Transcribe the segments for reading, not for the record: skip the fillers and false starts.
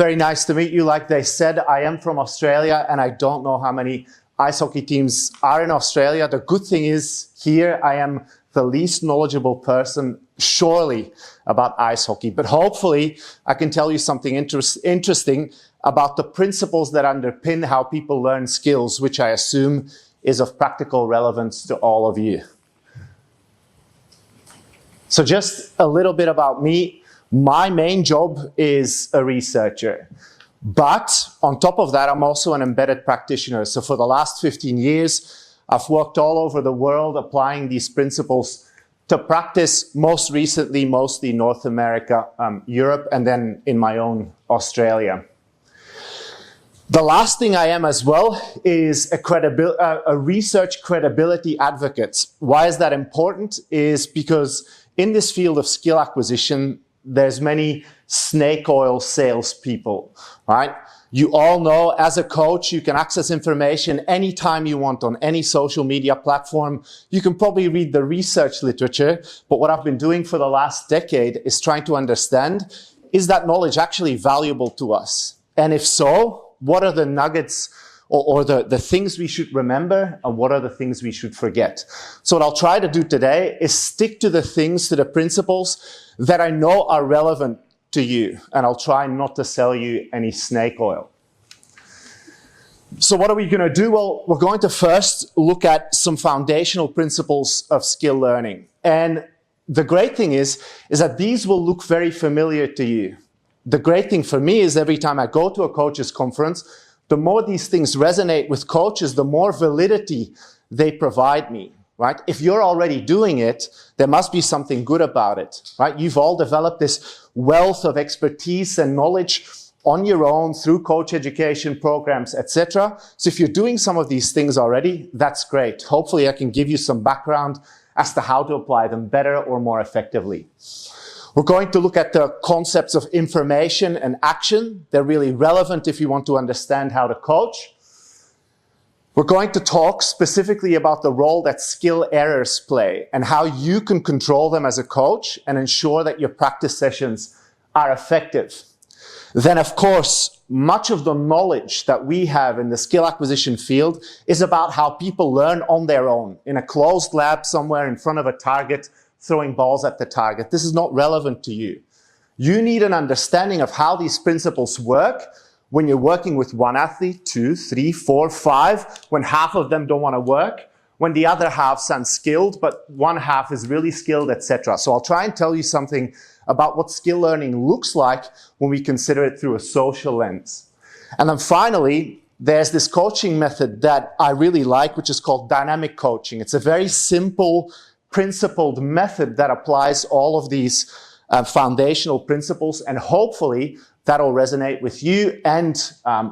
very nice to meet you. Like they said, I am from Australia, and I don't know how many ice hockey teams are in Australia. The good thing is here I am the least knowledgeable person, surely, about ice hockey. But hopefully I can tell you something interesting about the principles that underpin how people learn skills, which I assume is of practical relevance to all of you. So just a little bit about me. My main job is a researcher. But on top of that, I'm also an embedded practitioner. So for the last 15 years, I've worked all over the world applying these principles to practice, most recently, mostly North America, Europe, and then in my own Australia. The last thing I am as well is a research credibility advocate. Why is that important? Is because in this field of skill acquisition, there's many snake oil salespeople, right? You all know, as a coach, you can access information anytime you want on any social media platform. You can probably read the research literature, but what I've been doing for the last decade is trying to understand, is that knowledge actually valuable to us? And if so, what are the nuggets or the things we should remember, and what are the things we should forget? So what I'll try to do today is stick to the principles that I know are relevant to you, and I'll try not to sell you any snake oil. So what are we going to do? Well, we're going to first look at some foundational principles of skill learning. And the great thing is that these will look very familiar to you. The great thing for me is every time I go to a coaches conference, the more these things resonate with coaches, the more validity they provide me. Right? If you're already doing it, there must be something good about it, right? You've all developed this wealth of expertise and knowledge on your own through coach education programs, etc. So if you're doing some of these things already, that's great. Hopefully I can give you some background as to how to apply them better or more effectively. We're going to look at the concepts of information and action. They're really relevant if you want to understand how to coach. We're going to talk specifically about the role that skill errors play and how you can control them as a coach and ensure that your practice sessions are effective. Then, of course, much of the knowledge that we have in the skill acquisition field is about how people learn on their own in a closed lab somewhere in front of a target, throwing balls at the target. This is not relevant to you. You need an understanding of how these principles work when you're working with one athlete, 2, 3, 4, 5, when half of them don't want to work, when the other half's unskilled, but one half is really skilled, etc. So I'll try and tell you something about what skill learning looks like when we consider it through a social lens. And then finally, there's this coaching method that I really like, which is called dynamic coaching. It's a very simple, principled method that applies all of these foundational principles, and hopefully that'll resonate with you. And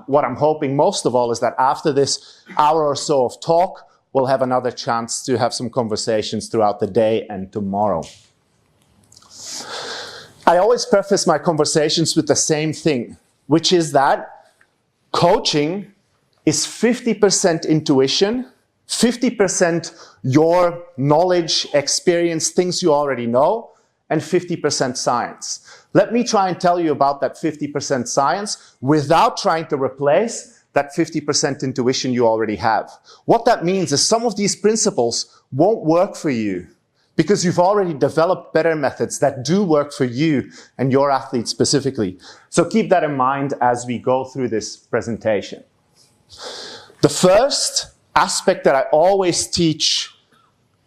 what I'm hoping most of all is that after this hour or so of talk, we'll have another chance to have some conversations throughout the day and tomorrow. I always preface my conversations with the same thing, which is that coaching is 50% intuition, 50% your knowledge, experience, things you already know, and 50% science. Let me try and tell you about that 50% science without trying to replace that 50% intuition you already have. What that means is some of these principles won't work for you because you've already developed better methods that do work for you and your athletes specifically. So keep that in mind as we go through this presentation. The first aspect that I always teach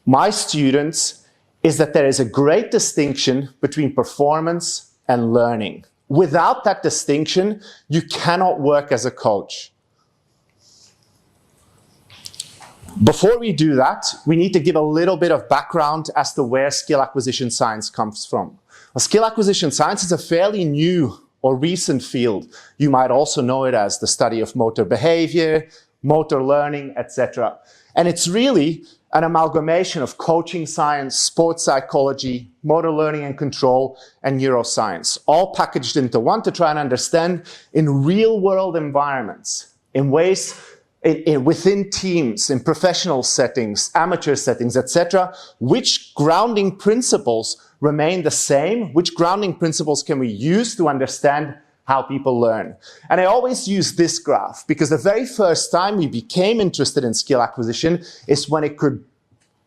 my students is that there is a great distinction between performance and learning. Without that distinction, you cannot work as a coach. Before we do that, we need to give a little bit of background as to where skill acquisition science comes from. Well, skill acquisition science is a fairly new or recent field. You might also know it as the study of motor behavior, motor learning, etc. And it's really an amalgamation of coaching science, sports psychology, motor learning and control, and neuroscience, all packaged into one to try and understand in real-world environments, in ways within teams, in professional settings, amateur settings, etc., which grounding principles remain the same, which grounding principles can we use to understand how people learn. And I always use this graph because the very first time we became interested in skill acquisition is when it could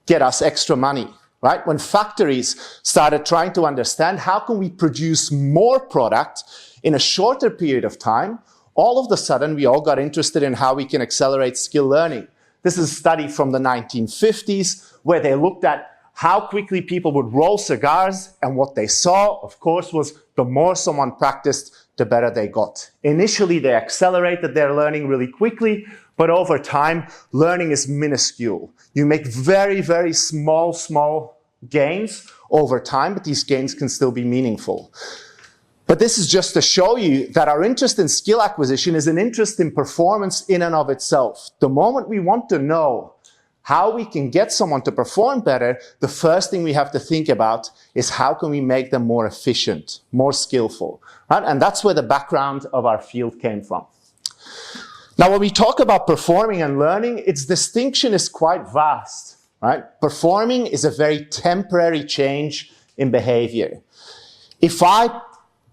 get us extra money, right? When factories started trying to understand how can we produce more product in a shorter period of time, all of a sudden we all got interested in how we can accelerate skill learning. This is a study from the 1950s where they looked at how quickly people would roll cigars, and what they saw, of course, was the more someone practiced, the better they got. Initially, they accelerated their learning really quickly, but over time, learning is minuscule. You make very, very small gains over time, but these gains can still be meaningful. But this is just to show you that our interest in skill acquisition is an interest in performance in and of itself. The moment we want to know how we can get someone to perform better, the first thing we have to think about is how can we make them more efficient, more skillful, right? And that's where the background of our field came from. Now, when we talk about performing and learning, its distinction is quite vast, right? Performing is a very temporary change in behavior. If I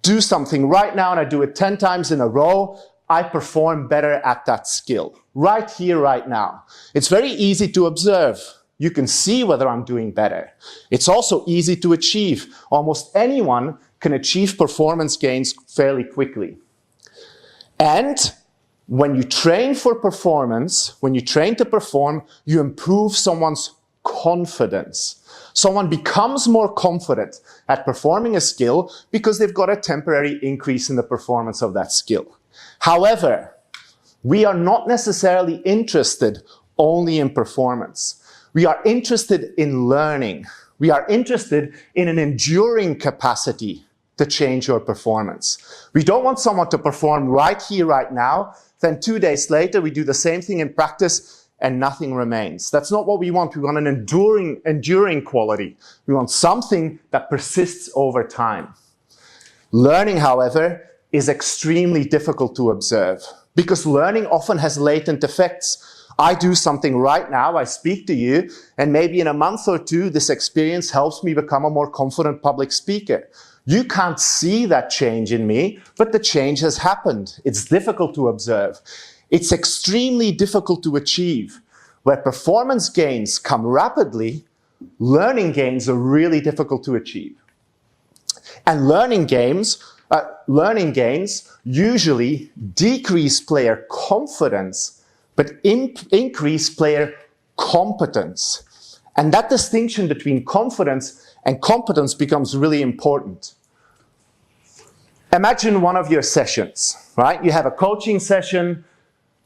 do something right now and I do it 10 times in a row, I perform better at that skill, right here, right now. It's very easy to observe. You can see whether I'm doing better. It's also easy to achieve. Almost anyone can achieve performance gains fairly quickly. And when you train for performance, when you train to perform, you improve someone's confidence. Someone becomes more confident at performing a skill because they've got a temporary increase in the performance of that skill. However, we are not necessarily interested only in performance. We are interested in learning. We are interested in an enduring capacity to change your performance. We don't want someone to perform right here, right now, then 2 days later we do the same thing in practice and nothing remains. That's not what we want. We want an enduring quality. We want something that persists over time. Learning, however, is extremely difficult to observe because learning often has latent effects. I do something right now, I speak to you, and maybe in a month or two, this experience helps me become a more confident public speaker. You can't see that change in me, but the change has happened. It's difficult to observe. It's extremely difficult to achieve. Where performance gains come rapidly, learning gains are really difficult to achieve. And learning gains usually decrease player confidence, but increase player competence. And that distinction between confidence and competence becomes really important. Imagine one of your sessions, right? You have a coaching session.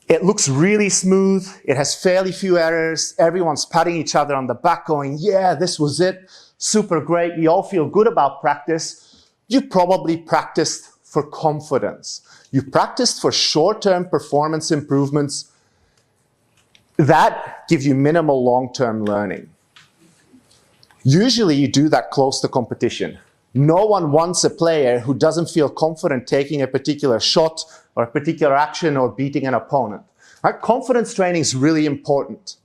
It looks really smooth. It has fairly few errors. Everyone's patting each other on the back going, yeah, this was it. Super great. We all feel good about practice. You probably practiced for confidence. You practiced for short-term performance improvements that give you minimal long-term learning. Usually you do that close to competition. No one wants a player who doesn't feel confident taking a particular shot or a particular action or beating an opponent. Right? Confidence training is really important.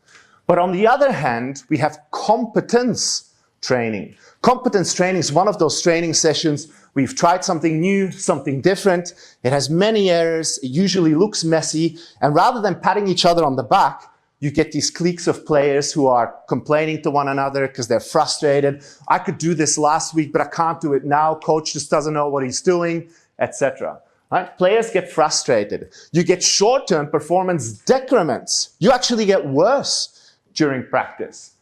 But on the other hand, we have competence training. Competence training is one of those training sessions. We've tried something new, something different. It has many errors. It usually looks messy. And rather than patting each other on the back, you get these cliques of players who are complaining to one another because they're frustrated. I could do this last week, but I can't do it now. Coach just doesn't know what he's doing, etc. Right? Players get frustrated. You get short-term performance decrements. You actually get worse during practice.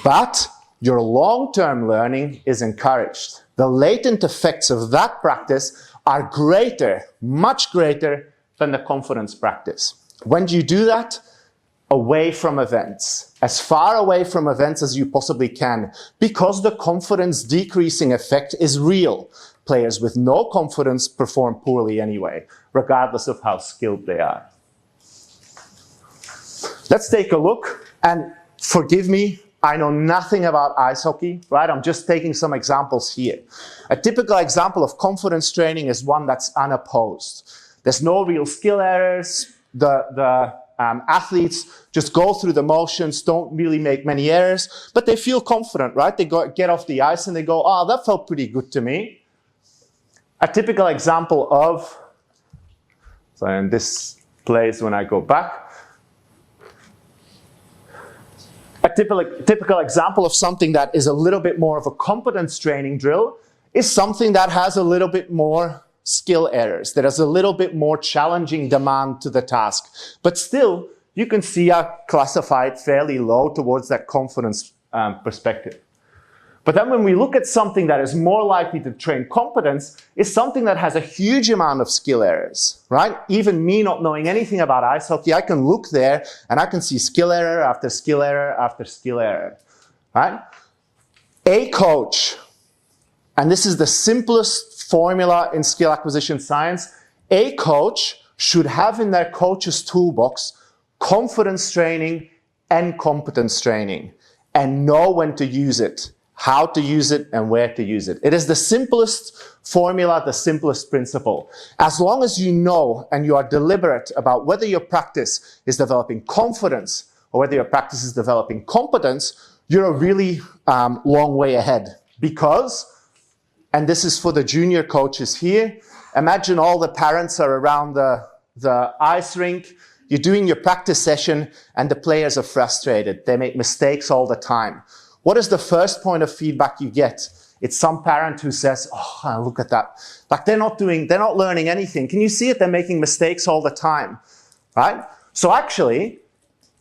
But your long-term learning is encouraged. The latent effects of that practice are greater, much greater than the confidence practice. When do you do that? Away from events, as far away from events as you possibly can, because the confidence decreasing effect is real. Players with no confidence perform poorly anyway, regardless of how skilled they are. Let's take a look, and forgive me, I know nothing about ice hockey, right? I'm just taking some examples here. A typical example of confidence training is one that's unopposed. There's no real skill errors. Athletes just go through the motions, don't really make many errors, but they feel confident, right? They get off the ice and they go, oh, that felt pretty good to me. A typical example of So in this place, when I go back, a typical example of something that is a little bit more of a competence training drill is something that has a little bit more skill errors, that has a little bit more challenging demand to the task. But still, you can see I classify it fairly low towards that confidence perspective. But then when we look at something that is more likely to train competence, is something that has a huge amount of skill errors, right? Even me not knowing anything about ice hockey, I can look there and I can see skill error after skill error after skill error, right? A coach, and this is the simplest formula in skill acquisition science, a coach should have in their coach's toolbox confidence training and competence training and know when to use it, how to use it, and where to use it. It is the simplest formula, the simplest principle. As long as you know and you are deliberate about whether your practice is developing confidence or whether your practice is developing competence, you're a really long way ahead. Because, and this is for the junior coaches here, imagine all the parents are around the ice rink, you're doing your practice session and the players are frustrated. They make mistakes all the time. What is the first point of feedback you get? It's some parent who says, oh, look at that. Like they're not learning anything. Can you see it? They're making mistakes all the time, right? So actually,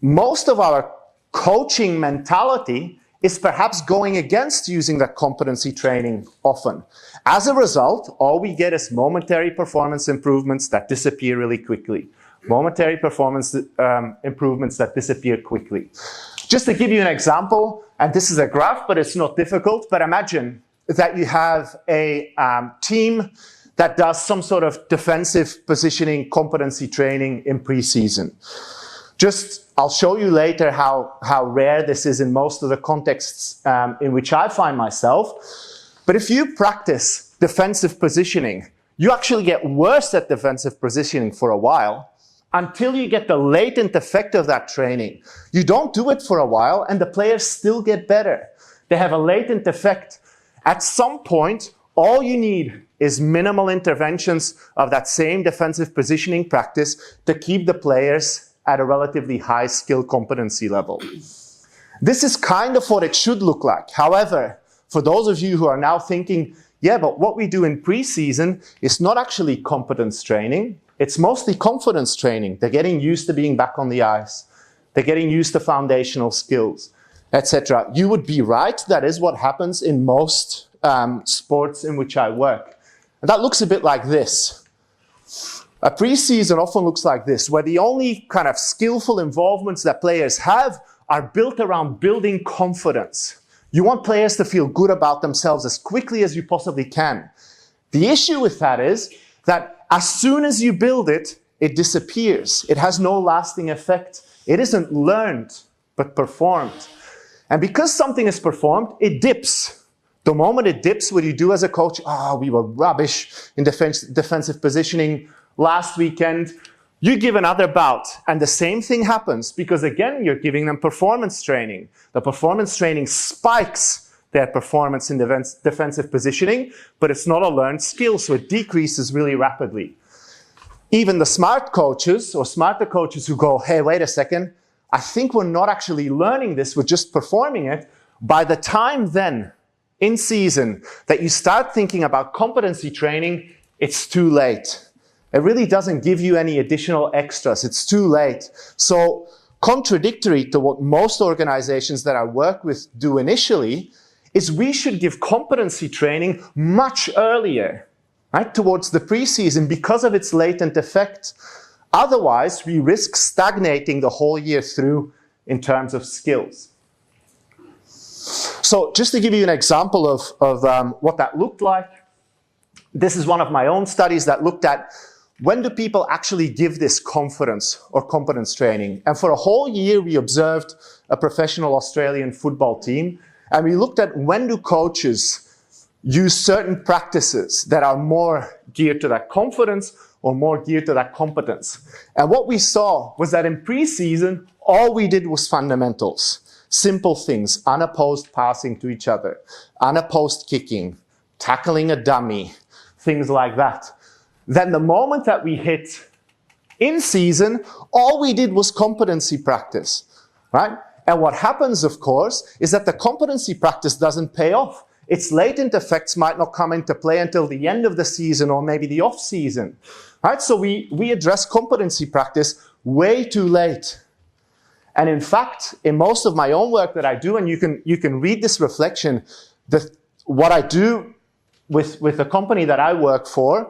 most of our coaching mentality is perhaps going against using that competency training often. As a result, all we get is momentary performance improvements that disappear really quickly. Momentary performance improvements that disappear quickly. Just to give you an example, and this is a graph, but it's not difficult, but imagine that you have a team that does some sort of defensive positioning competency training in preseason. I'll show you later how rare this is in most of the contexts in which I find myself. But if you practice defensive positioning, you actually get worse at defensive positioning for a while, until you get the latent effect of that training. You don't do it for a while and the players still get better. They have a latent effect. At some point, all you need is minimal interventions of that same defensive positioning practice to keep the players at a relatively high skill competency level. This is kind of what it should look like. However, for those of you who are now thinking, yeah, but what we do in preseason is not actually competence training. It's mostly confidence training. They're getting used to being back on the ice. They're getting used to foundational skills, etc. You would be right. That is what happens in most sports in which I work. And that looks a bit like this. A preseason often looks like this, where the only kind of skillful involvements that players have are built around building confidence. You want players to feel good about themselves as quickly as you possibly can. The issue with that is that as soon as you build it, it disappears. It has no lasting effect. It isn't learned, but performed. And because something is performed, it dips. The moment it dips, what you do as a coach, we were rubbish in defensive positioning last weekend. You give another bout, and the same thing happens, because again, you're giving them performance training. The performance training spikes their performance in defensive positioning, but it's not a learned skill, so it decreases really rapidly. Even the smart coaches or smarter coaches who go, hey, wait a second, I think we're not actually learning this, we're just performing it. By the time then, in season, that you start thinking about competency training, it's too late. It really doesn't give you any additional extras, it's too late. So contradictory to what most organizations that I work with do initially, is we should give competency training much earlier, right, towards the preseason because of its latent effect. Otherwise, we risk stagnating the whole year through in terms of skills. So just to give you an example of what that looked like, this is one of my own studies that looked at when do people actually give this confidence or competence training. And for a whole year, we observed a professional Australian football team. And we looked at when do coaches use certain practices that are more geared to that confidence or more geared to that competence. And what we saw was that in preseason, all we did was fundamentals. Simple things, unopposed passing to each other, unopposed kicking, tackling a dummy, things like that. Then the moment that we hit In season, all we did was competency practice, right? And what happens, of course, is that the competency practice doesn't pay off. Its latent effects might not come into play until the end of the season or maybe the off season, right? So we address competency practice way too late. And in fact, in most of my own work that I do, and you can read this reflection, what I do with the company that I work for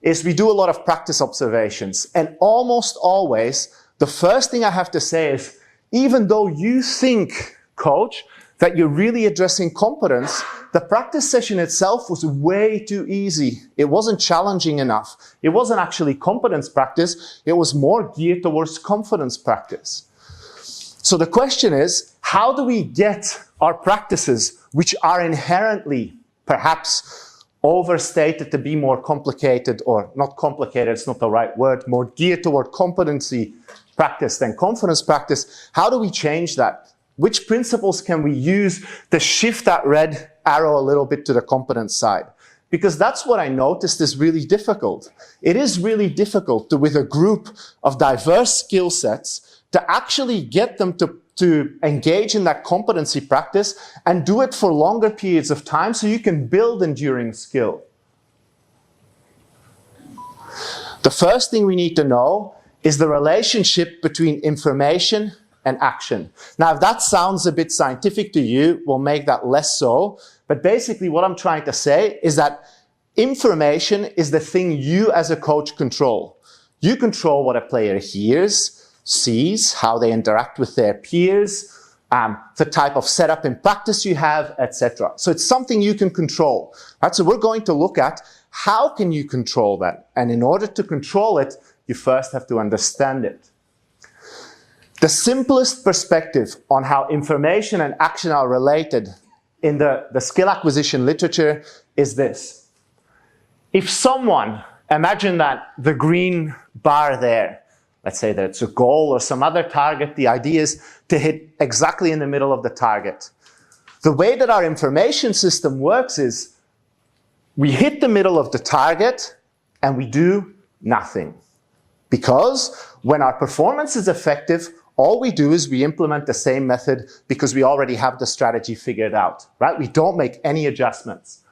is we do a lot of practice observations. And almost always, the first thing I have to say is, even though you think, coach, that you're really addressing competence, the practice session itself was way too easy. It wasn't challenging enough. It wasn't actually competence practice. It was more geared towards confidence practice. So the question is, how do we get our practices, which are inherently perhaps overstated to be more complicated, or not complicated, it's not the right word, more geared toward competency practice than confidence practice, how do we change that? Which principles can we use to shift that red arrow a little bit to the competence side? Because that's what I noticed is really difficult. It is really difficult to, with a group of diverse skill sets, to actually get them to engage in that competency practice and do it for longer periods of time so you can build enduring skill. The first thing we need to know is the relationship between information and action. Now, if that sounds a bit scientific to you, we'll make that less so. But basically what I'm trying to say is that information is the thing you as a coach control. You control what a player hears, sees, how they interact with their peers, the type of setup in practice you have, etc. So it's something you can control. Right? So we're going to look at how can you control that? And in order to control it, you first have to understand it. The simplest perspective on how information and action are related in the skill acquisition literature is this. If someone, imagine that the green bar there, let's say that it's a goal or some other target, the idea is to hit exactly in the middle of the target. The way that our information system works is we hit the middle of the target and we do nothing. Because when our performance is effective, all we do is we implement the same method because we already have the strategy figured out, right? We don't make any adjustments.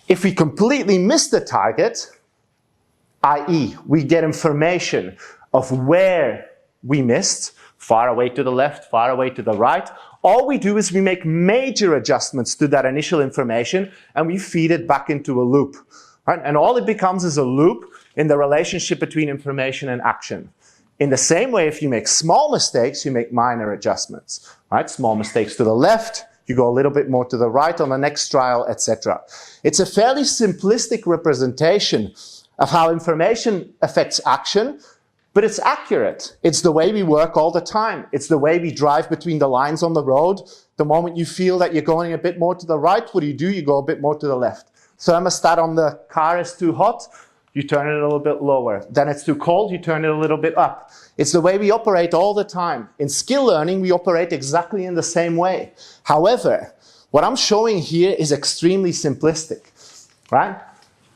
If we completely miss the target, i.e., we get information of where we missed, far away to the left, far away to the right, all we do is we make major adjustments to that initial information and we feed it back into a loop, right? And all it becomes is a loop in the relationship between information and action. In the same way, if you make small mistakes, you make minor adjustments, right? Small mistakes to the left, you go a little bit more to the right on the next trial, etc. It's a fairly simplistic representation of how information affects action, but it's accurate. It's the way we work all the time. It's the way we drive between the lines on the road. The moment you feel that you're going a bit more to the right, what do? You go a bit more to the left. Thermostat on the car is too hot, you turn it a little bit lower. Then it's too cold, you turn it a little bit up. It's the way we operate all the time. In skill learning, we operate exactly in the same way. However, what I'm showing here is extremely simplistic, right?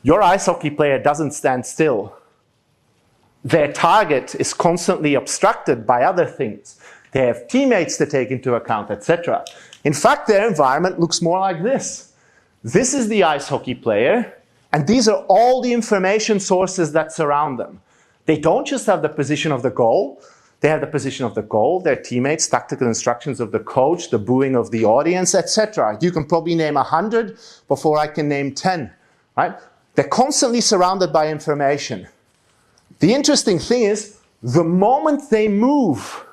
Your ice hockey player doesn't stand still. Their target is constantly obstructed by other things. They have teammates to take into account, etc. In fact, their environment looks more like this. This is the ice hockey player, and these are all the information sources that surround them. They don't just have the position of the goal, they have the position of the goal, their teammates, tactical instructions of the coach, the booing of the audience, etc. You can probably name 100 before I can name 10, right? They're constantly surrounded by information. The interesting thing is, the moment they move,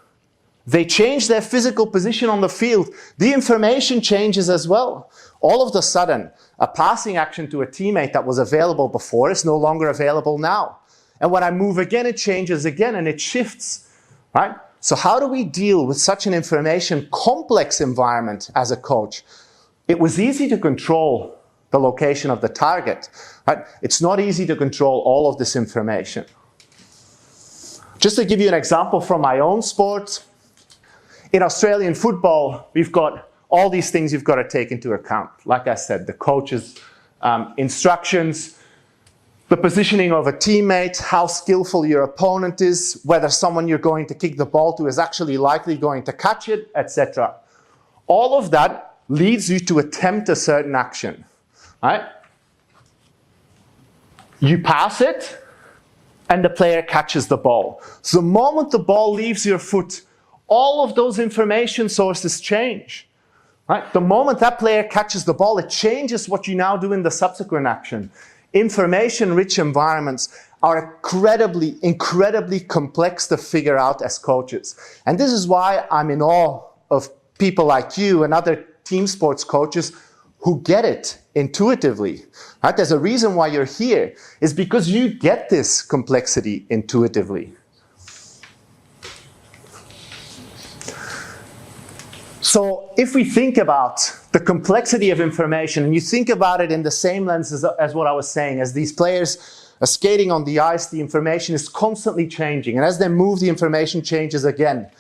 they change their physical position on the field, the information changes as well. All of a sudden, a passing action to a teammate that was available before is no longer available now. And when I move again, it changes again and it shifts, right? So how do we deal with such an information complex environment as a coach? It was easy to control the location of the target, right? It's not easy to control all of this information. Just to give you an example from my own sport, in Australian football, we've got all these things you've got to take into account. Like I said, the coach's instructions, the positioning of a teammate, how skillful your opponent is, whether someone you're going to kick the ball to is actually likely going to catch it, etc. All of that leads you to attempt a certain action, right? You pass it, and the player catches the ball. So the moment the ball leaves your foot, all of those information sources change. Right? The moment that player catches the ball, it changes what you now do in the subsequent action. Information-rich environments are incredibly complex to figure out as coaches. And this is why I'm in awe of people like you and other team sports coaches who get it intuitively. Right? There's a reason why you're here, is because you get this complexity intuitively. So if we think about the complexity of information, and you think about it in the same lens as what I was saying, as these players are skating on the ice, the information is constantly changing. And as they move, the information changes again.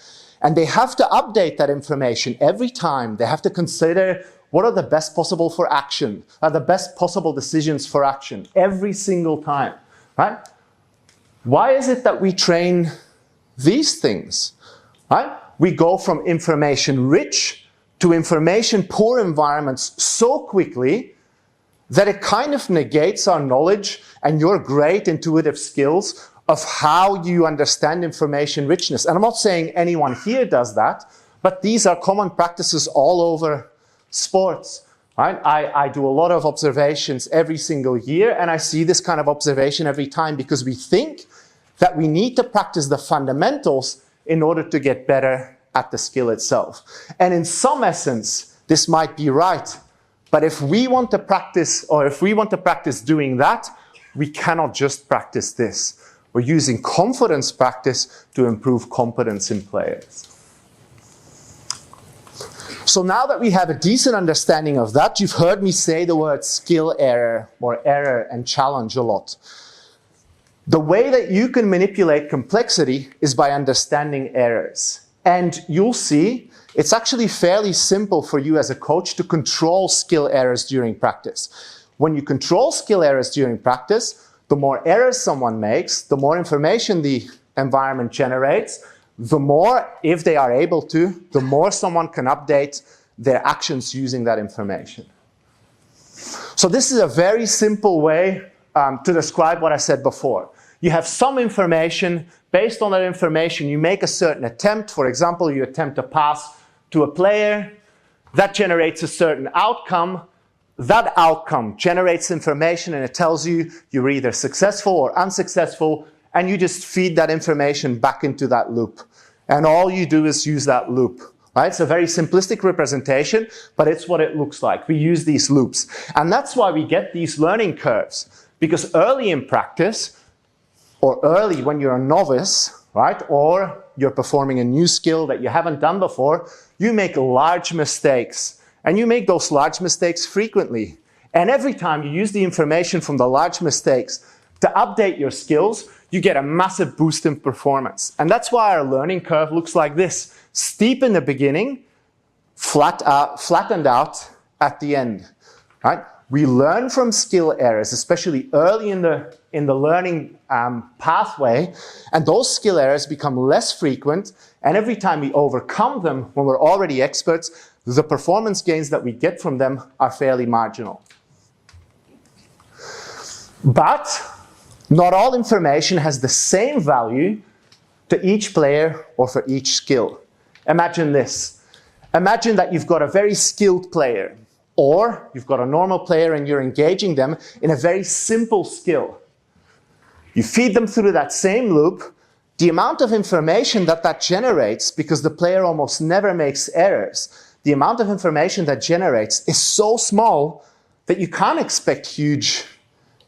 And they have to update that information every time. They have to consider what are the best possible for action, are the best possible decisions for action every single time, right? Why is it that we train these things, right? We go from information-rich to information-poor environments so quickly that it kind of negates our knowledge and your great intuitive skills of how you understand information richness. And I'm not saying anyone here does that, but these are common practices all over sports. Right? I do a lot of observations every single year, and I see this kind of observation every time because we think that we need to practice the fundamentals in order to get better at the skill itself. And in some essence, this might be right. But if we want to practice, or if we want to practice doing that, we cannot just practice this. We're using confidence practice to improve competence in players. So now that we have a decent understanding of that, you've heard me say the word skill error or error and challenge a lot. The way that you can manipulate complexity is by understanding errors. And you'll see it's actually fairly simple for you as a coach to control skill errors during practice. When you control skill errors during practice, the more errors someone makes, the more information the environment generates, the more, if they are able to, the more someone can update their actions using that information. So this is a very simple way to describe what I said before. You have some information. Based on that information, you make a certain attempt. For example, you attempt to pass to a player. That generates a certain outcome. That outcome generates information, and it tells you you're either successful or unsuccessful, and you just feed that information back into that loop. And all you do is use that loop. Right? It's a very simplistic representation, but it's what it looks like. We use these loops. And that's why we get these learning curves. Because early in practice, or early when you're a novice, right, or you're performing a new skill that you haven't done before, you make large mistakes. And you make those large mistakes frequently. And every time you use the information from the large mistakes to update your skills, you get a massive boost in performance. And that's why our learning curve looks like this. Steep in the beginning, flattened out at the end. Right? We learn from skill errors, especially early in the learning pathway, and those skill errors become less frequent, and every time we overcome them when we're already experts, the performance gains that we get from them are fairly marginal. But not all information has the same value to each player or for each skill. Imagine this. Imagine that you've got a very skilled player, or you've got a normal player and you're engaging them in a very simple skill. You feed them through that same loop. The amount of information that generates, because the player almost never makes errors, the amount of information that generates is so small that you can't expect huge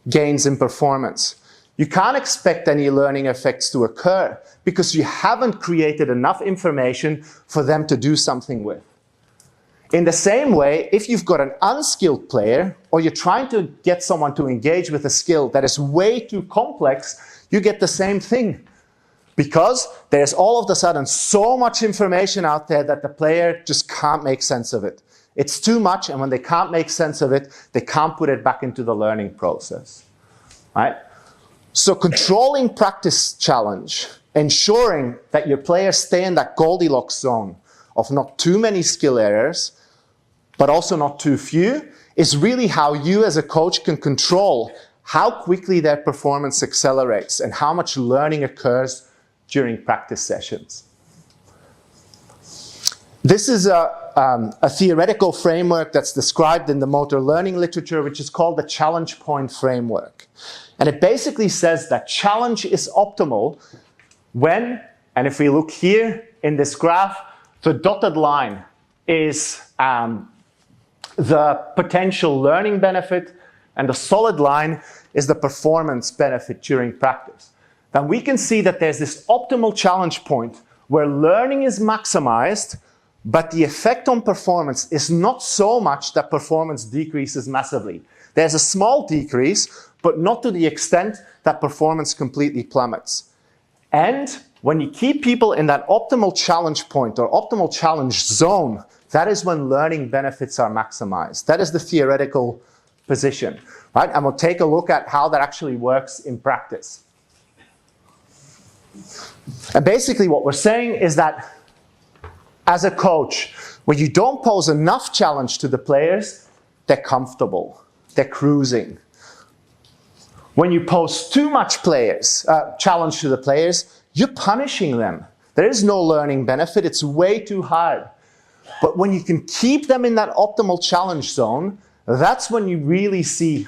gains in performance. You can't expect any learning effects to occur because you haven't created enough information for them to do something with. In the same way, if you've got an unskilled player, or you're trying to get someone to engage with a skill that is way too complex, you get the same thing. Because there's all of a sudden so much information out there that the player just can't make sense of it. It's too much, and when they can't make sense of it, they can't put it back into the learning process. Right? So controlling practice challenge, ensuring that your players stay in that Goldilocks zone of not too many skill errors, but also not too few, is really how you as a coach can control how quickly their performance accelerates and how much learning occurs during practice sessions. This is a theoretical framework that's described in the motor learning literature, which is called the challenge point framework. And it basically says that challenge is optimal when, and if we look here in this graph, the dotted line is the potential learning benefit, and the solid line is the performance benefit during practice. Then we can see that there's this optimal challenge point where learning is maximized, but the effect on performance is not so much that performance decreases massively. There's a small decrease, but not to the extent that performance completely plummets. And when you keep people in that optimal challenge point or optimal challenge zone, that is when learning benefits are maximized. That is the theoretical position, right? And we'll take a look at how that actually works in practice. And basically what we're saying is that as a coach, when you don't pose enough challenge to the players, they're comfortable, they're cruising. When you pose too much challenge to the players, you're punishing them. There is no learning benefit, it's way too hard. But when you can keep them in that optimal challenge zone, that's when you really see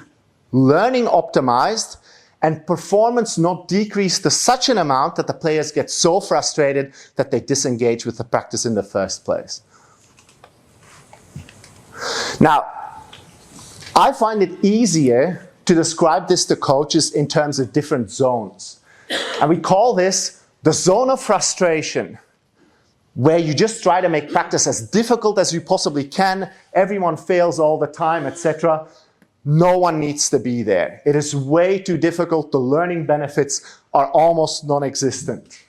learning optimized and performance not decreased to such an amount that the players get so frustrated that they disengage with the practice in the first place. Now, I find it easier to describe this to coaches in terms of different zones. And we call this the zone of frustration, where you just try to make practice as difficult as you possibly can, everyone fails all the time, etc. No one needs to be there. It is way too difficult. The learning benefits are almost non-existent.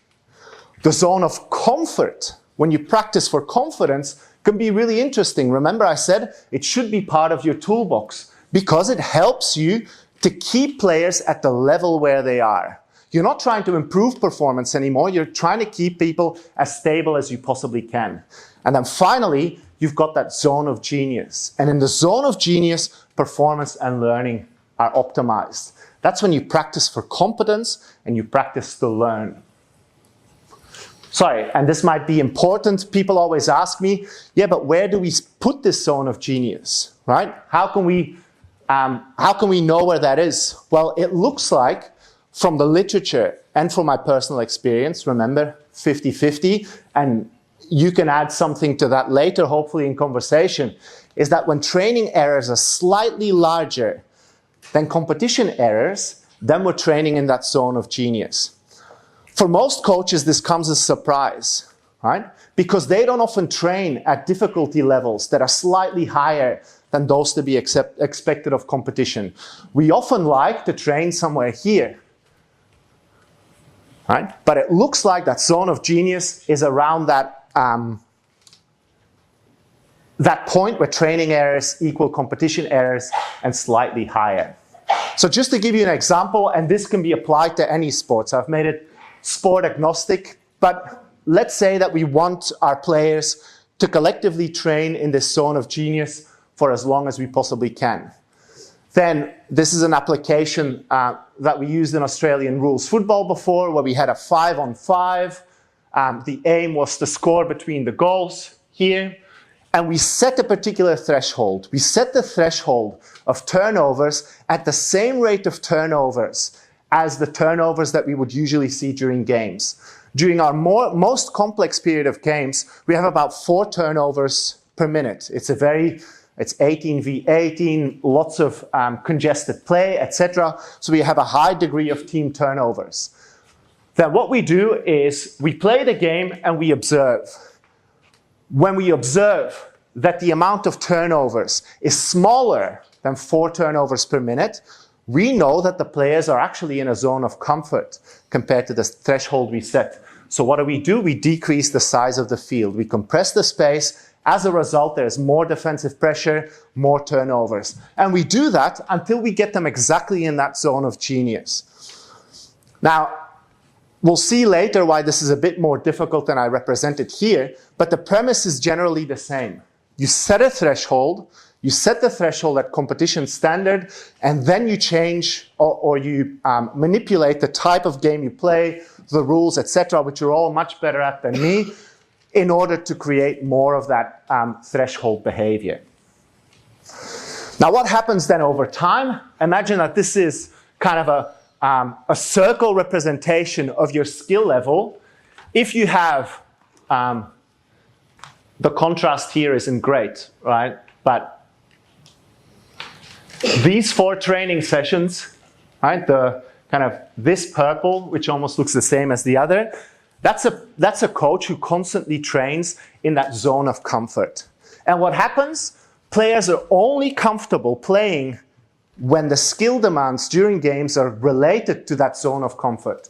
The zone of comfort, when you practice for confidence, can be really interesting. Remember I said it should be part of your toolbox because it helps you to keep players at the level where they are. You're not trying to improve performance anymore. You're trying to keep people as stable as you possibly can. And then finally, you've got that zone of genius. And in the zone of genius, performance and learning are optimized. That's when you practice for competence and you practice to learn. Sorry, and this might be important. People always ask me, yeah, but where do we put this zone of genius, right? How can we know where that is? Well, it looks like from the literature and from my personal experience, remember, 50-50, and you can add something to that later, hopefully in conversation, is that when training errors are slightly larger than competition errors, then we're training in that zone of genius. For most coaches, this comes as a surprise, right? Because they don't often train at difficulty levels that are slightly higher than those to be expected of competition. We often like to train somewhere here, right? But it looks like that zone of genius is around that that point where training errors equal competition errors and slightly higher. So just to give you an example, and this can be applied to any sports. I've made it sport agnostic, but let's say that we want our players to collectively train in this zone of genius for as long as we possibly can. Then this is an application that we used in Australian rules football before, where we had a 5-on-5. The aim was to score between the goals here. And we set a particular threshold. We set the threshold of turnovers at the same rate of turnovers as the turnovers that we would usually see during games. During our most complex period of games, we have about 4 turnovers per minute. It's 18v18, lots of congested play, etc. So we have a high degree of team turnovers. Then what we do is we play the game and we observe. When we observe that the amount of turnovers is smaller than 4 turnovers per minute, we know that the players are actually in a zone of comfort compared to the threshold we set. So what do? We decrease the size of the field. We compress the space. As a result, there's more defensive pressure, more turnovers. And we do that until we get them exactly in that zone of genius. Now, we'll see later why this is a bit more difficult than I represented here, but the premise is generally the same. You set a threshold, you set the threshold at competition standard, and then you change or you manipulate the type of game you play, the rules, etc., which you're all much better at than me, in order to create more of that threshold behavior. Now, what happens then over time? Imagine that this is kind of a circle representation of your skill level. If you have, the contrast here isn't great, right? But these 4 training sessions, right? The kind of this purple, which almost looks the same as the other, that's a coach who constantly trains in that zone of comfort. And what happens? Players are only comfortable playing when the skill demands during games are related to that zone of comfort.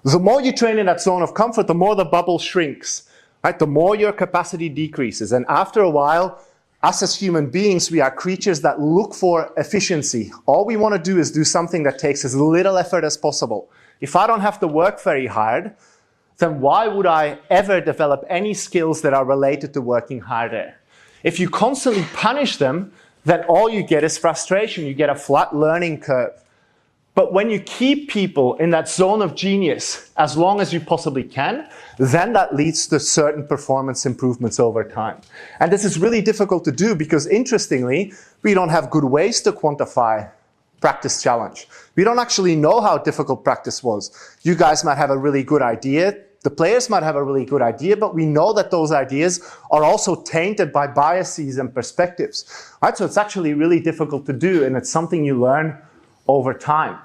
The more you train in that zone of comfort, the more the bubble shrinks, right? The more your capacity decreases. And after a while, us as human beings, we are creatures that look for efficiency. All we want to do is do something that takes as little effort as possible. If I don't have to work very hard, then why would I ever develop any skills that are related to working harder? If you constantly punish them, then all you get is frustration. You get a flat learning curve. But when you keep people in that zone of genius as long as you possibly can, then that leads to certain performance improvements over time. And this is really difficult to do because, interestingly, we don't have good ways to quantify practice challenge. We don't actually know how difficult practice was. You guys might have a really good idea. The players might have a really good idea, but we know that those ideas are also tainted by biases and perspectives. Right? So it's actually really difficult to do, and it's something you learn over time.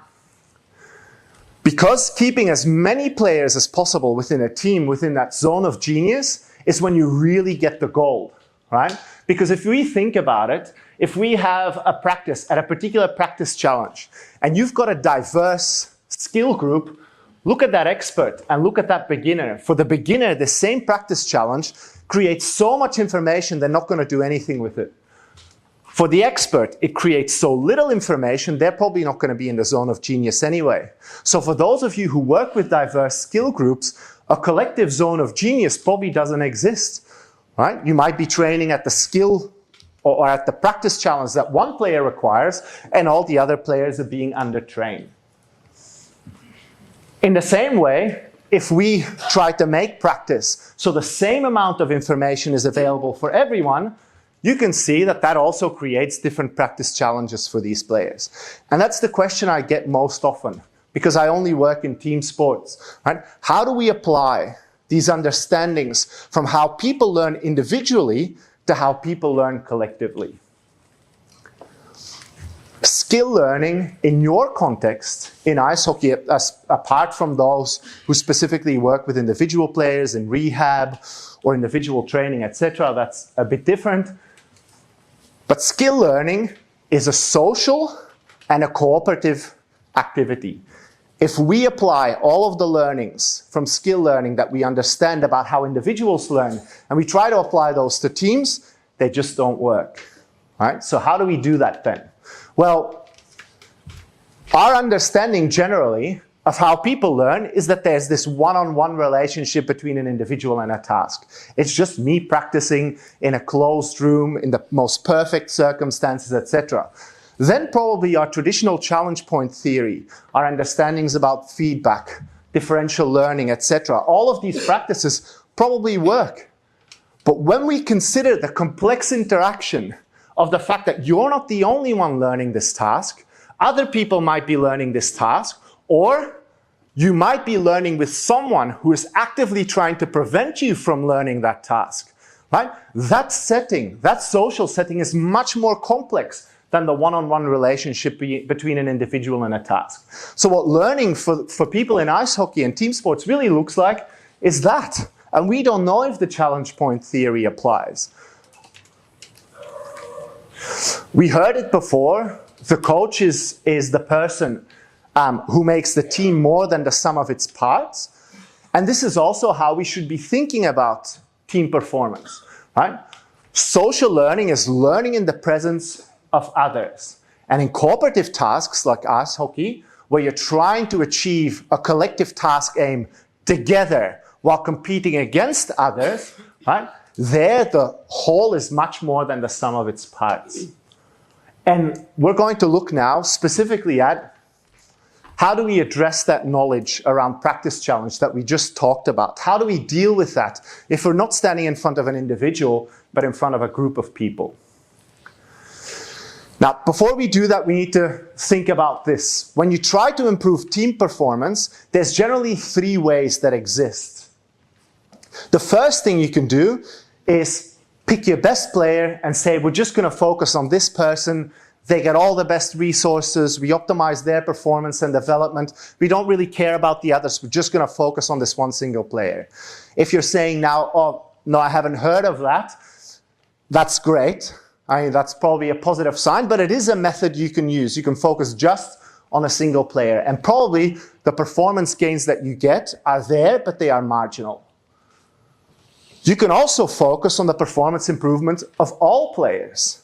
Because keeping as many players as possible within a team, within that zone of genius, is when you really get the gold, right? Because if we think about it, if we have a practice at a particular practice challenge, and you've got a diverse skill group, look at that expert and look at that beginner. For the beginner, the same practice challenge creates so much information, they're not going to do anything with it. For the expert, it creates so little information, they're probably not going to be in the zone of genius anyway. So for those of you who work with diverse skill groups, a collective zone of genius probably doesn't exist, right? You might be training at the skill or at the practice challenge that one player requires, and all the other players are being undertrained. In the same way, if we try to make practice so the same amount of information is available for everyone, you can see that that also creates different practice challenges for these players. And that's the question I get most often, because I only work in team sports, right? How do we apply these understandings from how people learn individually to how people learn collectively? Skill learning in your context in ice hockey, apart from those who specifically work with individual players in rehab or individual training, etc., that's a bit different. But skill learning is a social and a cooperative activity. If we apply all of the learnings from skill learning that we understand about how individuals learn, and we try to apply those to teams, they just don't work. Right? So how do we do that then? Well, our understanding generally of how people learn is that there's this one-on-one relationship between an individual and a task. It's just me practicing in a closed room in the most perfect circumstances, etc. Then probably our traditional challenge point theory, our understandings about feedback, differential learning, etc. All of these practices probably work. But when we consider the complex interaction of the fact that you're not the only one learning this task, other people might be learning this task, or you might be learning with someone who is actively trying to prevent you from learning that task, right? That setting, that social setting is much more complex than the one-on-one relationship between an individual and a task. So what learning for people in ice hockey and team sports really looks like is that. And we don't know if the challenge point theory applies. We heard it before. The coach is the person who makes the team more than the sum of its parts. And this is also how we should be thinking about team performance, right? Social learning is learning in the presence of others. And in cooperative tasks like ice hockey, where you're trying to achieve a collective task aim together while competing against others, right? There, the whole is much more than the sum of its parts. And we're going to look now specifically at how do we address that knowledge around practice challenge that we just talked about? How do we deal with that if we're not standing in front of an individual, but in front of a group of people? Now, before we do that, we need to think about this. When you try to improve team performance, there's generally 3 ways that exist. The first thing you can do is pick your best player and say, we're just going to focus on this person. They get all the best resources. We optimize their performance and development. We don't really care about the others. We're just going to focus on this one single player. If you're saying now, oh, no, I haven't heard of that, that's great. I mean, that's probably a positive sign, but it is a method you can use. You can focus just on a single player. And probably the performance gains that you get are there, but they are marginal. You can also focus on the performance improvement of all players.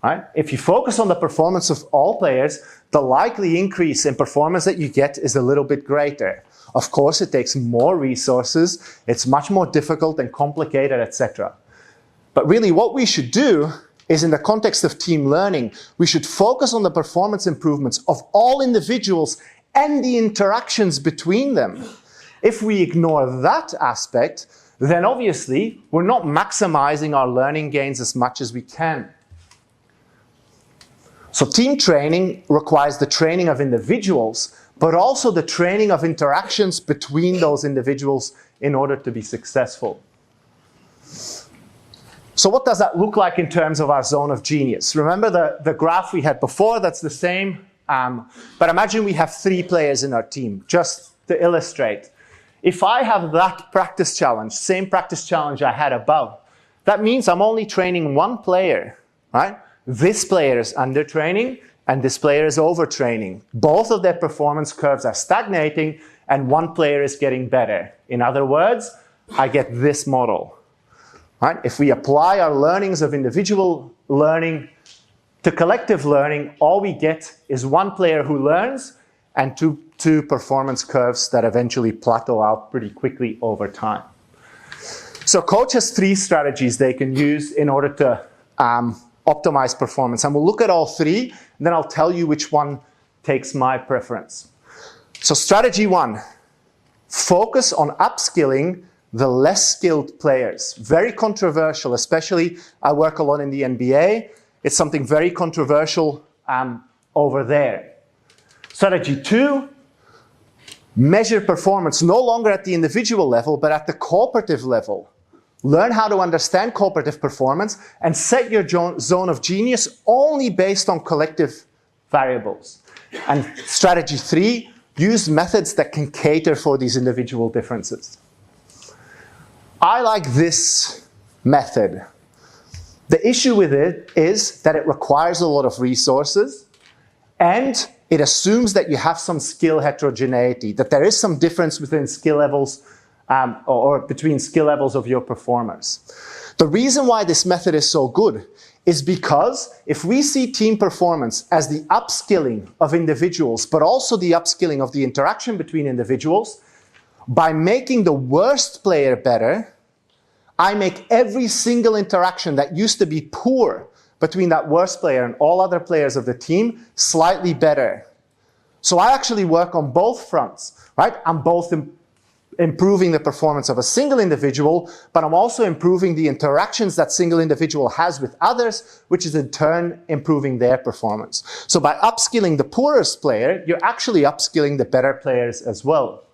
Right? If you focus on the performance of all players, the likely increase in performance that you get is a little bit greater. Of course, it takes more resources. It's much more difficult and complicated, etc. But really, what we should do is, in the context of team learning, we should focus on the performance improvements of all individuals and the interactions between them. If we ignore that aspect, then obviously we're not maximizing our learning gains as much as we can. So team training requires the training of individuals, but also the training of interactions between those individuals in order to be successful. So what does that look like in terms of our zone of genius? Remember the graph we had before, that's the same. But imagine we have 3 players in our team, just to illustrate. If I have that practice challenge, same practice challenge I had above, that means I'm only training 1 player, right? This player is under-training and this player is over-training. Both of their performance curves are stagnating and 1 player is getting better. In other words, I get this model. Right? If we apply our learnings of individual learning to collective learning, all we get is 1 player who learns and two performance curves that eventually plateau out pretty quickly over time. So coach has 3 strategies they can use in order to optimize performance. And we'll look at all 3, and then I'll tell you which one takes my preference. So strategy 1, focus on upskilling the less skilled players. Very controversial, especially I work a lot in the NBA. It's something very controversial over there. Strategy 2, measure performance no longer at the individual level, but at the cooperative level. Learn how to understand cooperative performance and set your zone of genius only based on collective variables. And strategy 3, use methods that can cater for these individual differences. I like this method. The issue with it is that it requires a lot of resources and it assumes that you have some skill heterogeneity, that there is some difference within skill levels or between skill levels of your performers. The reason why this method is so good is because if we see team performance as the upskilling of individuals, but also the upskilling of the interaction between individuals, by making the worst player better, I make every single interaction that used to be poor between that worst player and all other players of the team slightly better. So I actually work on both fronts, right? I'm both improving the performance of a single individual, but I'm also improving the interactions that single individual has with others, which is in turn improving their performance. So by upskilling the poorest player, you're actually upskilling the better players as well.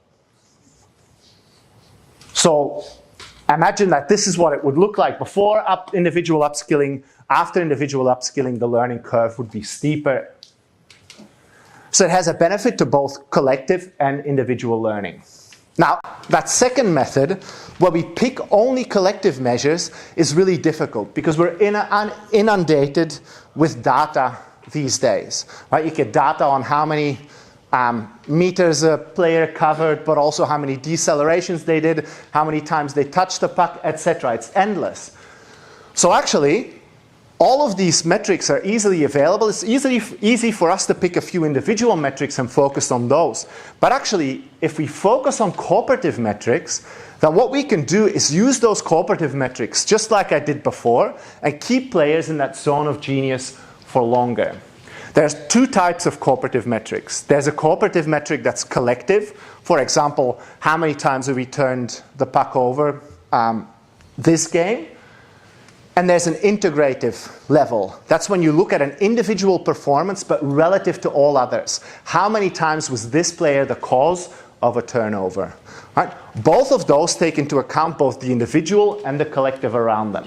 So imagine that this is what it would look like before individual upskilling. After individual upskilling, the learning curve would be steeper. So it has a benefit to both collective and individual learning. Now, that second method, where we pick only collective measures, is really difficult because we're inundated with data these days. Right? You get data on how many meters a player covered, but also how many decelerations they did, how many times they touched the puck, etc. It's endless. So actually, All of these metrics are easily available. It's easy for us to pick a few individual metrics and focus on those. But actually, if we focus on cooperative metrics, then what we can do is use those cooperative metrics, just like I did before, and keep players in that zone of genius for longer. There's two types of cooperative metrics. There's a cooperative metric that's collective. For example, how many times have we turned the puck over this game? And there's an integrative level. That's when you look at an individual performance, but relative to all others. How many times was this player the cause of a turnover? Right? Both of those take into account both the individual and the collective around them.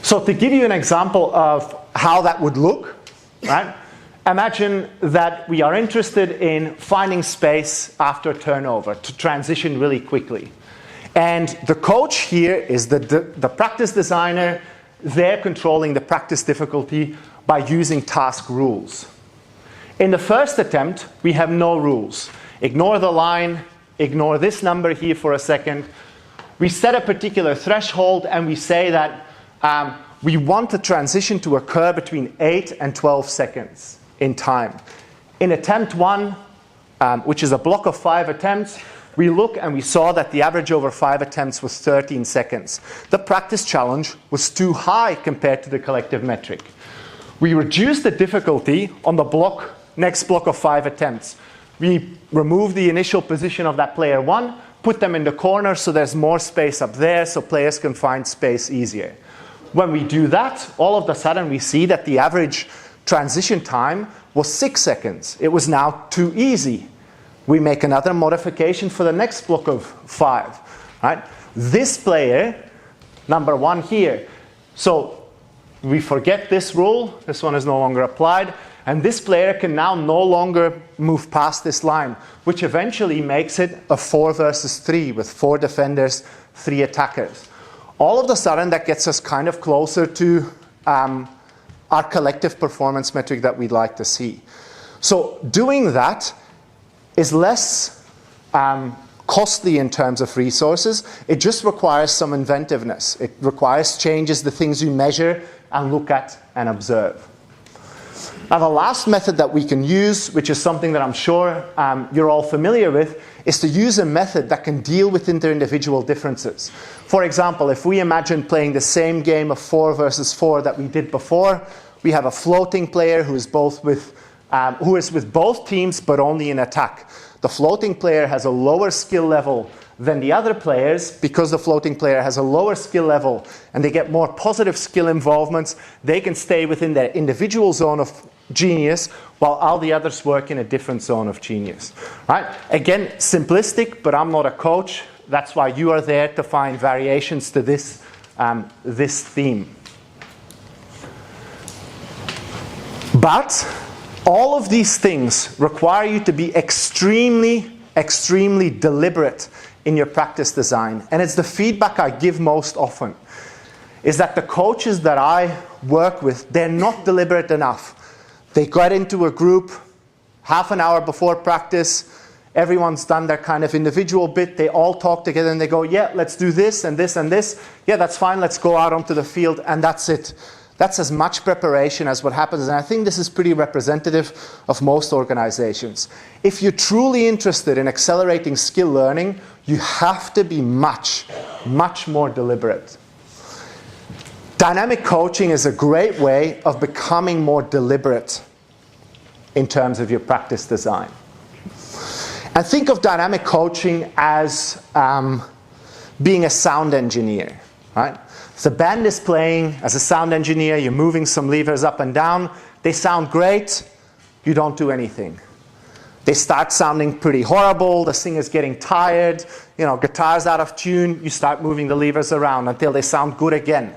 So to give you an example of how that would look, right? Imagine that we are interested in finding space after turnover to transition really quickly. And the coach here is the practice designer. They're controlling the practice difficulty by using task rules. In the first attempt, we have no rules. Ignore the line, ignore this number here for a second. We set a particular threshold and we say that we want the transition to occur between 8 and 12 seconds in time. In attempt 1, which is a block of 5 attempts, we look and we saw that the average over 5 attempts was 13 seconds. The practice challenge was too high compared to the collective metric. We reduced the difficulty on the next block of 5 attempts. We removed the initial position of that player 1, put them in the corner so there's more space up there so players can find space easier. When we do that, all of a sudden we see that the average transition time was 6 seconds. It was now too easy. We make another modification for the next block of 5. Right? This player, number 1 here. So we forget this rule. This one is no longer applied. And this player can now no longer move past this line, which eventually makes it a 4 versus 3 with 4 defenders, 3 attackers. All of a sudden, that gets us kind of closer to our collective performance metric that we'd like to see. So doing that is less costly in terms of resources. It just requires some inventiveness. It requires changes the things you measure and look at and observe. Now the last method that we can use, which is something that I'm sure you're all familiar with, is to use a method that can deal with inter-individual differences. For example, if we imagine playing the same game of 4 versus 4 that we did before, we have a floating player who is with both teams but only in attack. The floating player has a lower skill level than the other players. Because the floating player has a lower skill level and they get more positive skill involvements, they can stay within their individual zone of genius while all the others work in a different zone of genius. Right? Again, simplistic, but I'm not a coach. That's why you are there to find variations to this theme. But all of these things require you to be extremely, extremely deliberate in your practice design. And it's the feedback I give most often, is that the coaches that I work with, they're not deliberate enough. They get into a group half an hour before practice, everyone's done their kind of individual bit, they all talk together and they go, yeah, let's do this and this and this. Yeah, that's fine, let's go out onto the field, and that's it. That's as much preparation as what happens, and I think this is pretty representative of most organizations. If you're truly interested in accelerating skill learning, you have to be much, much more deliberate. Dynamic coaching is a great way of becoming more deliberate in terms of your practice design. And think of dynamic coaching as being a sound engineer, right? If the band is playing, as a sound engineer, you're moving some levers up and down, they sound great, you don't do anything. They start sounding pretty horrible, the singer's getting tired, guitar's out of tune, you start moving the levers around until they sound good again.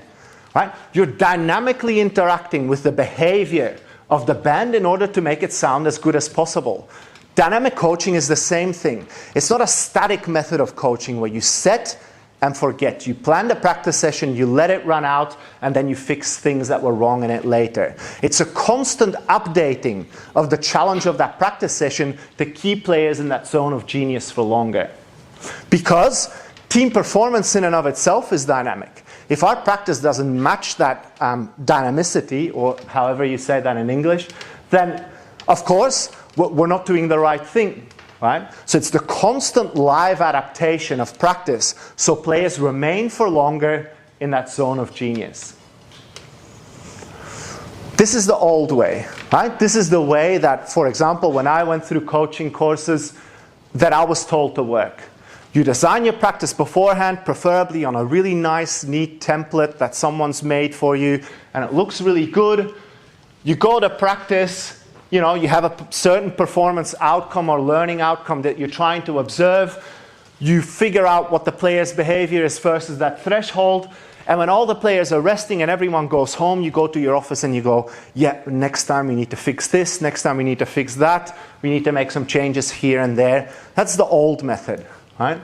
Right? You're dynamically interacting with the behavior of the band in order to make it sound as good as possible. Dynamic coaching is the same thing. It's not a static method of coaching where you set and forget. You plan the practice session, you let it run out, and then you fix things that were wrong in it later. It's a constant updating of the challenge of that practice session to keep players in that zone of genius for longer. Because team performance in and of itself is dynamic. If our practice doesn't match that dynamicity, or however you say that in English, then of course we're not doing the right thing, right? So it's the constant live adaptation of practice so players remain for longer in that zone of genius. This is the old way, right? This is the way that, for example, when I went through coaching courses, that I was told to work. You design your practice beforehand, preferably on a really nice, neat template that someone's made for you, and it looks really good. You go to practice, you know, you have a certain performance outcome or learning outcome that you're trying to observe. You figure out what the player's behavior is versus that threshold. And when all the players are resting and everyone goes home, you go to your office and you go, yeah, next time we need to fix this, next time we need to fix that, we need to make some changes here and there. That's the old method, right?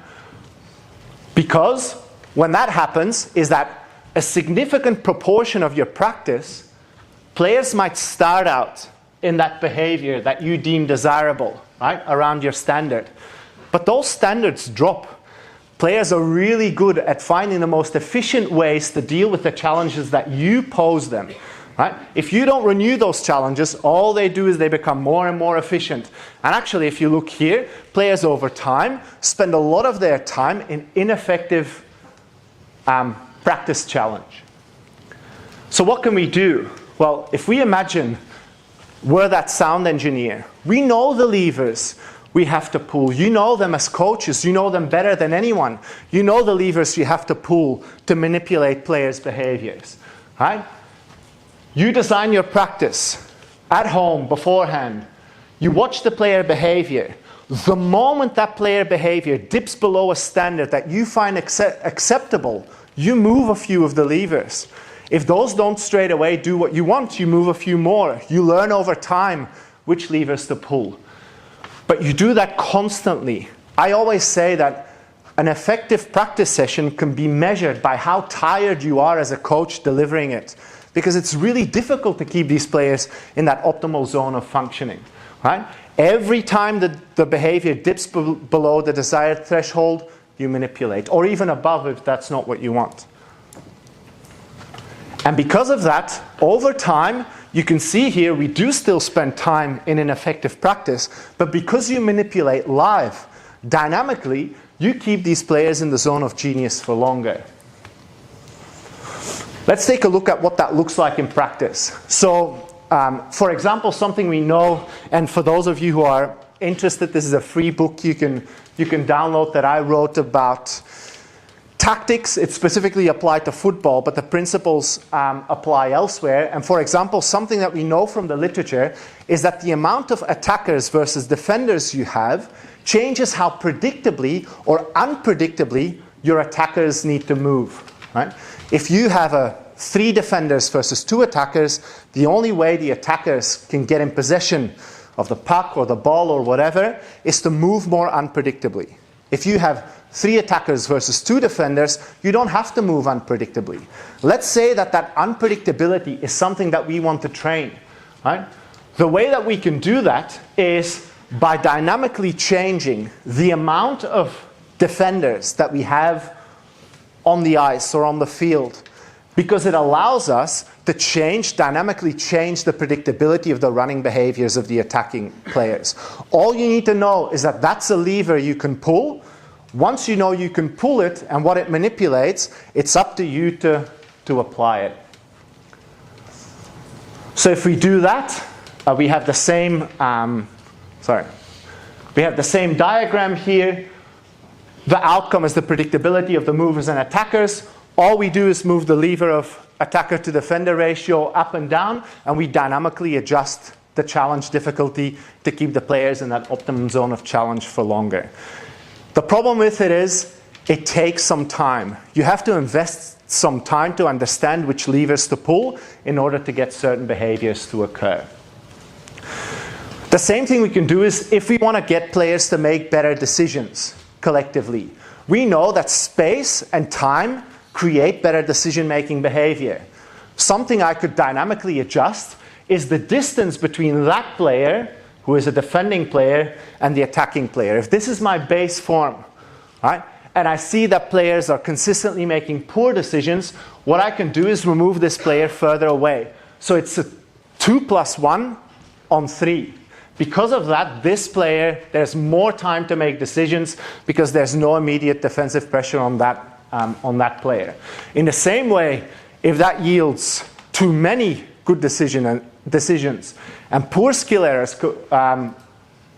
Because when that happens is that a significant proportion of your practice, players might start out in that behavior that you deem desirable, right, around your standard. But those standards drop. Players are really good at finding the most efficient ways to deal with the challenges that you pose them, right? If you don't renew those challenges, all they do is they become more and more efficient. And actually, if you look here, players over time spend a lot of their time in ineffective practice challenge. So what can we do? Well, if we imagine we're that sound engineer, we know the levers we have to pull. You know them as coaches. You know them better than anyone. You know the levers you have to pull to manipulate players' behaviors, right? You design your practice at home beforehand. You watch the player behavior. The moment that player behavior dips below a standard that you find acceptable, you move a few of the levers. If those don't straight away do what you want, you move a few more. You learn over time which levers to pull. But you do that constantly. I always say that an effective practice session can be measured by how tired you are as a coach delivering it. Because it's really difficult to keep these players in that optimal zone of functioning, right? Every time the behavior dips below the desired threshold, you manipulate, or even above if that's not what you want. And because of that, over time, you can see here we do still spend time in an effective practice, but because you manipulate live, dynamically, you keep these players in the zone of genius for longer. Let's take a look at what that looks like in practice. So, for example, something we know, and for those of you who are interested, this is a free book you can download that I wrote about tactics. It's specifically applied to football, but the principles apply elsewhere. And for example, something that we know from the literature is that the amount of attackers versus defenders you have changes how predictably or unpredictably your attackers need to move, right? If you have 3 defenders versus 2 attackers, the only way the attackers can get in possession of the puck or the ball or whatever is to move more unpredictably. If you have 3 attackers versus 2 defenders, you don't have to move unpredictably. Let's say that unpredictability is something that we want to train, right? The way that we can do that is by dynamically changing the amount of defenders that we have on the ice or on the field, because it allows us to dynamically change the predictability of the running behaviors of the attacking players. All you need to know is that that's a lever you can pull. Once you know you can pull it and what it manipulates, it's up to you to apply it. So if we do that, we have the same we have the same diagram here. The outcome is the predictability of the movers and attackers. All we do is move the lever of attacker to defender ratio up and down, and we dynamically adjust the challenge difficulty to keep the players in that optimum zone of challenge for longer. The problem with it is it takes some time. You have to invest some time to understand which levers to pull in order to get certain behaviors to occur. The same thing we can do is if we want to get players to make better decisions collectively. We know that space and time create better decision-making behavior. Something I could dynamically adjust is the distance between that player, who is a defending player, and the attacking player. If this is my base form, right, and I see that players are consistently making poor decisions, what I can do is remove this player further away. So it's a 2 + 1 on 3. Because of that, this player, there's more time to make decisions because there's no immediate defensive pressure on that player. In the same way, if that yields too many good decisions and poor skill errors,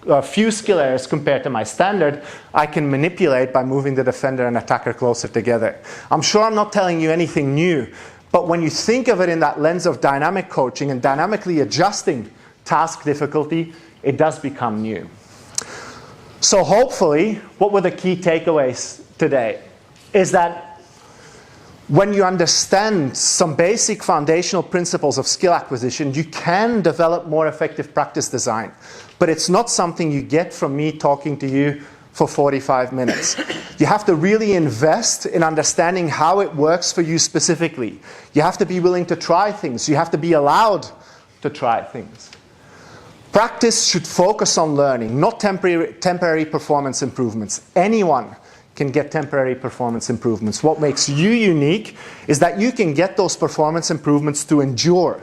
a few skill errors compared to my standard, I can manipulate by moving the defender and attacker closer together. I'm sure I'm not telling you anything new, but when you think of it in that lens of dynamic coaching and dynamically adjusting task difficulty, it does become new. So hopefully, what were the key takeaways today? Is that when you understand some basic foundational principles of skill acquisition, you can develop more effective practice design. But it's not something you get from me talking to you for 45 minutes. You have to really invest in understanding how it works for you specifically. You have to be willing to try things. You have to be allowed to try things. Practice should focus on learning, not temporary performance improvements. Anyone can get temporary performance improvements. What makes you unique is that you can get those performance improvements to endure.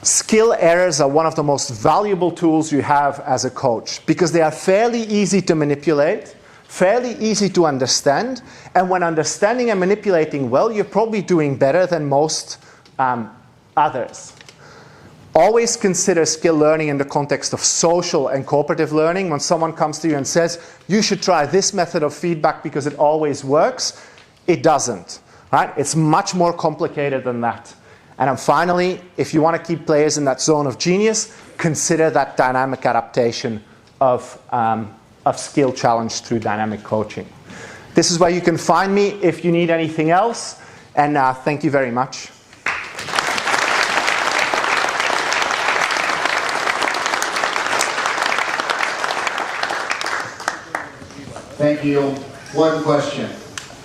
Skill errors are one of the most valuable tools you have as a coach because they are fairly easy to manipulate, fairly easy to understand, and when understanding and manipulating well, you're probably doing better than most others. Always consider skill learning in the context of social and cooperative learning. When someone comes to you and says, you should try this method of feedback because it always works, it doesn't. Right? It's much more complicated than that. And then finally, if you want to keep players in that zone of genius, consider that dynamic adaptation of skill challenge through dynamic coaching. This is where you can find me if you need anything else. And thank you very much. Thank you. One question.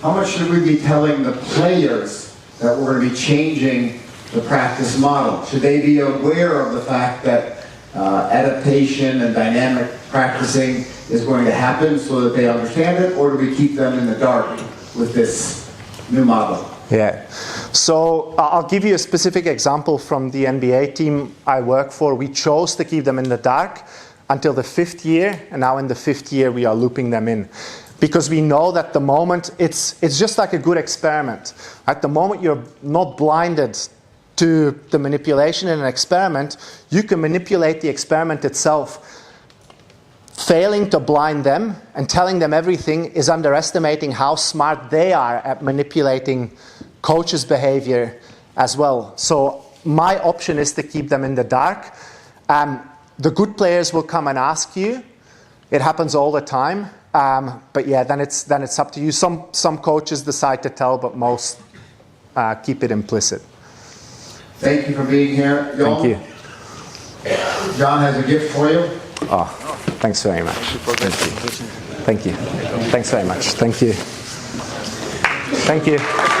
How much should we be telling the players that we're going to be changing the practice model? Should they be aware of the fact that adaptation and dynamic practicing is going to happen so that they understand it, or do we keep them in the dark with this new model? Yeah. So I'll give you a specific example from the NBA team I work for. We chose to keep them in the dark until the 5th year, and now in the 5th year we are looping them in. Because we know that the moment, it's just like a good experiment. At the moment you're not blinded to the manipulation in an experiment, you can manipulate the experiment itself. Failing to blind them and telling them everything is underestimating how smart they are at manipulating coaches' behavior as well. So my option is to keep them in the dark. The good players will come and ask you. It happens all the time. But yeah, then it's up to you. Some coaches decide to tell, but most keep it implicit. Thank you for being here, Jon. Thank you. Jon has a gift for you. Oh, thanks very much. Thank you. Thank you. Thanks very much. Thank you. Thank you.